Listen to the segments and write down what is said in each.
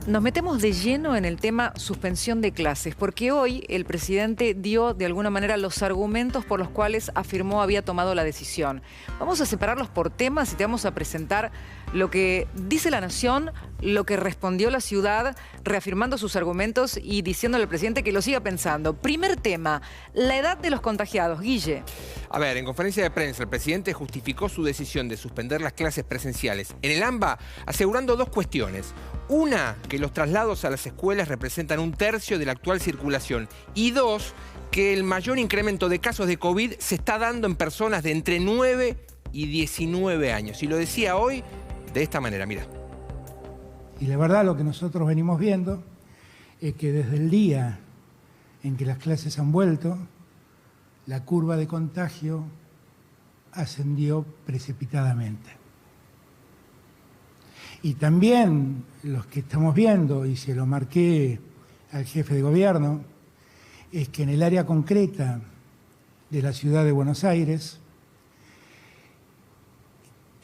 Nos metemos de lleno en el tema suspensión de clases, porque hoy el presidente dio de alguna manera los argumentos por los cuales afirmó había tomado la decisión. Vamos a separarlos por temas y te vamos a presentar lo que dice La Nación, lo que respondió la ciudad, reafirmando sus argumentos y diciéndole al presidente que lo siga pensando. Primer tema, la edad de los contagiados. Guille. A ver, en conferencia de prensa, el presidente justificó su decisión de suspender las clases presenciales en el AMBA, asegurando dos cuestiones. Una, que los traslados a las escuelas representan 1/3 de la actual circulación. Y dos, que el mayor incremento de casos de COVID se está dando en personas de entre 9 y 19 años. Y lo decía hoy de esta manera, mira. Y la verdad lo que nosotros venimos viendo es que desde el día en que las clases han vuelto, la curva de contagio ascendió precipitadamente. Y también los que estamos viendo, y se lo marqué al jefe de gobierno, es que en el área concreta de la ciudad de Buenos Aires,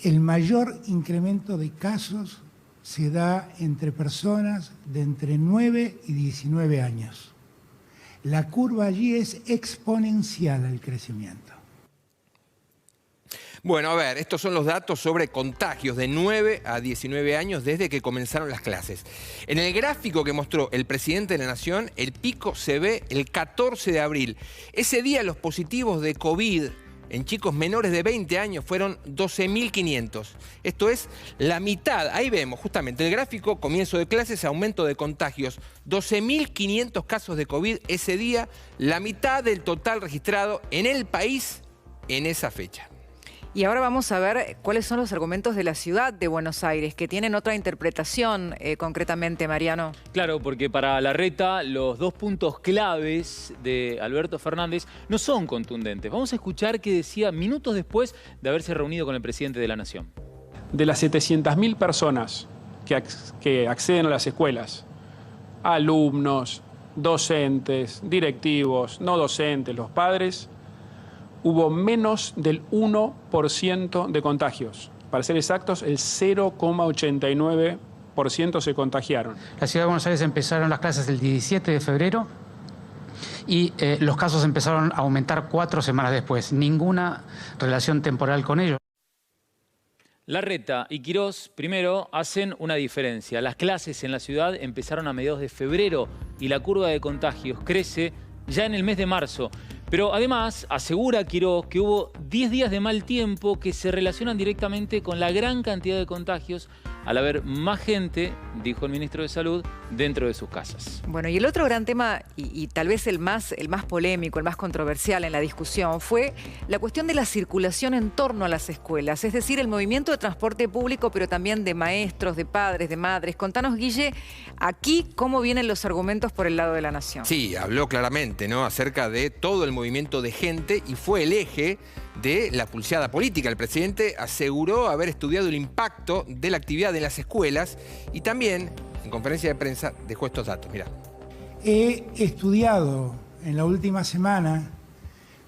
el mayor incremento de casos se da entre personas de entre 9 y 19 años. La curva allí es exponencial el crecimiento. Bueno, a ver, estos son los datos sobre contagios de 9 a 19 años desde que comenzaron las clases. En el gráfico que mostró el presidente de la Nación, el pico se ve el 14 de abril. Ese día los positivos de COVID en chicos menores de 20 años fueron 12.500. Esto es la mitad. Ahí vemos justamente el gráfico, comienzo de clases, aumento de contagios. 12.500 casos de COVID ese día, la mitad del total registrado en el país en esa fecha. Y ahora vamos a ver cuáles son los argumentos de la ciudad de Buenos Aires, que tienen otra interpretación concretamente, Mariano. Claro, porque para Larreta los dos puntos claves de Alberto Fernández no son contundentes. Vamos a escuchar qué decía minutos después de haberse reunido con el presidente de la Nación. De las 700.000 personas que acceden a las escuelas, alumnos, docentes, directivos, no docentes, los padres, hubo menos del 1% de contagios. Para ser exactos, el 0,89% se contagiaron. La ciudad de Buenos Aires empezaron las clases el 17 de febrero y los casos empezaron a aumentar 4 semanas después. Ninguna relación temporal con ello. Larreta y Quirós, primero, hacen una diferencia. Las clases en la ciudad empezaron a mediados de febrero y la curva de contagios crece ya en el mes de marzo. Pero además asegura Quirós que hubo 10 días de mal tiempo que se relacionan directamente con la gran cantidad de contagios al haber más gente, dijo el ministro de Salud, dentro de sus casas. Bueno, y el otro gran tema, y tal vez el más polémico, el más controversial en la discusión, fue la cuestión de la circulación en torno a las escuelas. Es decir, el movimiento de transporte público, pero también de maestros, de padres, de madres. Contanos, Guille, aquí cómo vienen los argumentos por el lado de la Nación. Sí, habló claramente, ¿no?, acerca de todo el movimiento de gente y fue el eje de la pulseada política. El presidente aseguró haber estudiado el impacto de la actividad de las escuelas y también, en conferencia de prensa, dejó estos datos. Mirá. He estudiado en la última semana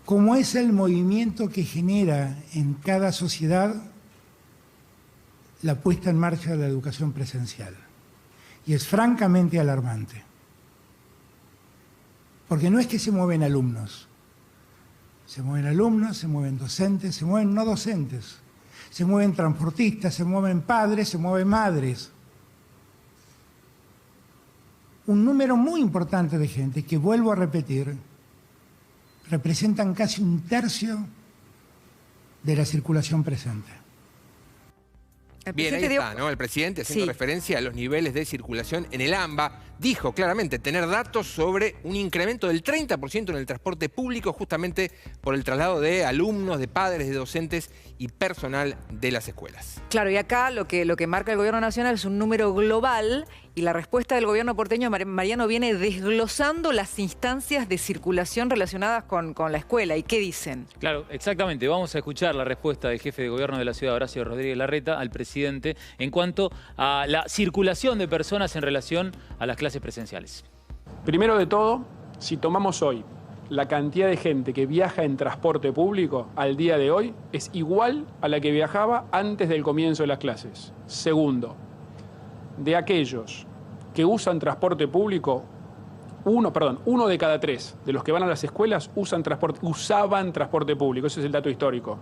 cómo es el movimiento que genera en cada sociedad la puesta en marcha de la educación presencial. Y es francamente alarmante. Porque no es que se mueven alumnos. Se mueven alumnos, se mueven docentes, se mueven no docentes. Se mueven transportistas, se mueven padres, se mueven madres. Un número muy importante de gente que, vuelvo a repetir, representan casi 1/3 de la circulación presente. Bien, ahí está, ¿no? El presidente, haciendo referencia a los niveles de circulación en el AMBA, dijo claramente tener datos sobre un incremento del 30% en el transporte público, justamente por el traslado de alumnos, de padres, de docentes y personal de las escuelas. Claro, y acá lo que marca el gobierno nacional es un número global y la respuesta del gobierno porteño, Mariano, viene desglosando las instancias de circulación relacionadas con la escuela. ¿Y qué dicen? Claro, exactamente. Vamos a escuchar la respuesta del jefe de gobierno de la ciudad, Horacio Rodríguez Larreta, al presidente en cuanto a la circulación de personas en relación a las clases presenciales. Primero de todo, si tomamos hoy la cantidad de gente que viaja en transporte público al día de hoy, es igual a la que viajaba antes del comienzo de las clases. Segundo, de aquellos que usan transporte público, uno de cada 3 de los que van a las escuelas usaban transporte público. Ese es el dato histórico.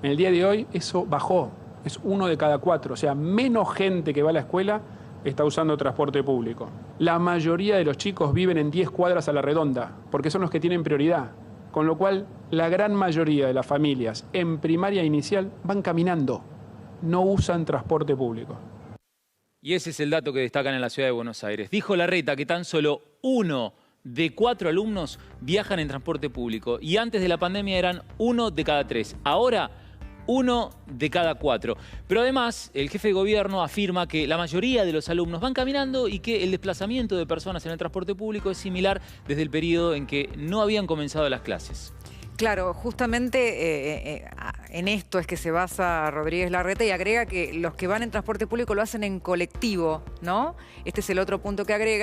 En el día de hoy eso bajó, es 1 de cada 4, o sea, menos gente que va a la escuela está usando transporte público. La mayoría de los chicos viven en 10 cuadras a la redonda, porque son los que tienen prioridad. Con lo cual, la gran mayoría de las familias en primaria inicial van caminando, no usan transporte público. Y ese es el dato que destacan en la ciudad de Buenos Aires. Dijo Larreta que tan solo 1 de 4 alumnos viajan en transporte público. Y antes de la pandemia eran 1 de cada 3. Ahora, 1 de cada 4. Pero además, el jefe de gobierno afirma que la mayoría de los alumnos van caminando y que el desplazamiento de personas en el transporte público es similar desde el periodo en que no habían comenzado las clases. Claro, justamente en esto es que se basa Rodríguez Larreta y agrega que los que van en transporte público lo hacen en colectivo, ¿no? Este es el otro punto que agrega.